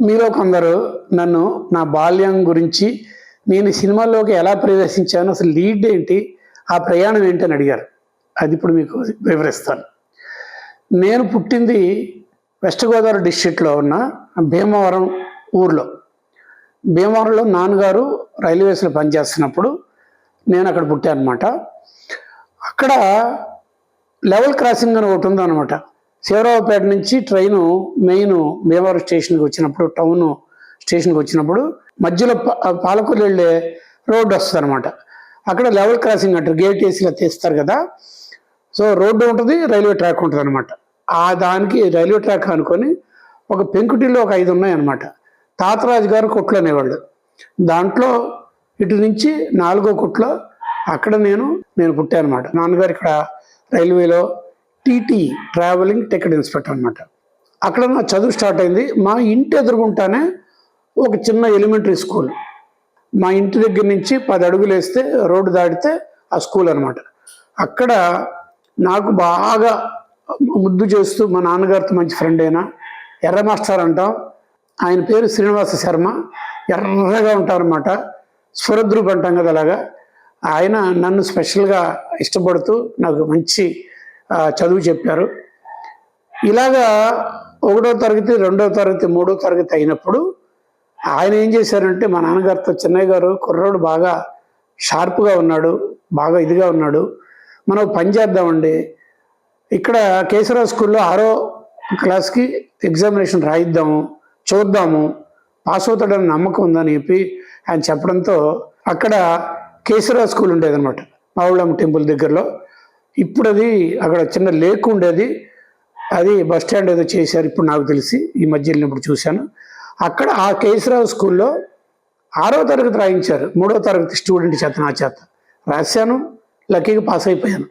మీలో కొందరు నన్ను నా బాల్యం గురించి, నేను సినిమాల్లోకి ఎలా ప్రవేశించాను, అసలు లీడ్ ఏంటి, ఆ ప్రయాణం ఏంటి అని అడిగారు. అది ఇప్పుడు మీకు వివరిస్తాను. నేను పుట్టింది వెస్ట్ గోదావరి డిస్ట్రిక్ట్లో ఉన్న భీమవరం ఊర్లో. భీమవరంలో నాన్నగారు రైల్వేస్లో పనిచేస్తున్నప్పుడు నేను అక్కడ పుట్టాను అనమాట. అక్కడ లెవెల్ క్రాసింగ్ అని ఒకటి ఉందన్నమాట. శివరావుపేట నుంచి ట్రైను మెయిన్ భీమవరం స్టేషన్కి వచ్చినప్పుడు, టౌన్ స్టేషన్కి వచ్చినప్పుడు మధ్యలో పాలకొల్లు వెళ్ళే రోడ్డు వస్తుంది అనమాట. అక్కడ లెవెల్ క్రాసింగ్ అంటారు, గేట్ వేసిలా తీస్తారు కదా. సో రోడ్డు ఉంటుంది, రైల్వే ట్రాక్ ఉంటుంది అనమాట. ఆ దానికి రైల్వే ట్రాక్ అనుకొని ఒక పెంకుటిల్లో ఒక 5 ఉన్నాయన్నమాట. తాతరాజు గారు కొట్లు అనేవాళ్ళు. దాంట్లో ఇటు నుంచి 4వ కొట్లో అక్కడ నేను పుట్టాను అనమాట. నాన్నగారు ఇక్కడ రైల్వేలో టీటీ, ట్రావెలింగ్ టికెట్ ఇన్స్పెక్టర్ అనమాట. అక్కడ నా చదువు స్టార్ట్ అయింది. మా ఇంటి ఎదురుగుంటానే ఒక చిన్న ఎలిమెంటరీ స్కూల్. మా ఇంటి దగ్గర నుంచి 10 అడుగులు వేస్తే రోడ్డు దాటితే ఆ స్కూల్ అనమాట. అక్కడ నాకు బాగా ముద్దు చేస్తూ మా నాన్నగారితో మంచి ఫ్రెండ్ అయినా ఎర్ర మాస్టర్ అంటాం. ఆయన పేరు శ్రీనివాస శర్మ. ఎర్రగా ఉంటారన్నమాట, స్వరద్రూప్ అంటాం కదా, అలాగా. ఆయన నన్ను స్పెషల్గా ఇష్టపడుతూ నాకు మంచి చదువు చెప్పారు. ఇలాగా 1వ తరగతి, 2వ తరగతి, 3వ తరగతి అయినప్పుడు ఆయన ఏం చేశారంటే, మా నాన్నగారితో, చెన్నయ్య గారు కుర్రోడు బాగా షార్ప్గా ఉన్నాడు, బాగా ఇదిగా ఉన్నాడు, మనం పని చేద్దామండి, ఇక్కడ కేశవరావు స్కూల్లో 6వ క్లాస్కి ఎగ్జామినేషన్ రాయిద్దాము, చూద్దాము, పాస్ అవుతాడని నమ్మకం ఉందని చెప్పి ఆయన చెప్పడంతో అక్కడ కేశవరావు స్కూల్ ఉండేదన్నమాట, మావుళ్ళమ్మ టెంపుల్ దగ్గరలో. ఇప్పుడు అది అక్కడ చిన్న లేక్ ఉండేది, అది బస్ స్టాండ్ ఏదో చేశారు ఇప్పుడు నాకు తెలిసి, ఈ మధ్య వెళ్ళినప్పుడు చూశాను. అక్కడ ఆ కేశవరావు స్కూల్లో 6వ తరగతి రాయించారు. 3వ తరగతి స్టూడెంట్ చేత, నా చేత రాశాను. లక్కీగా పాస్ అయిపోయాను.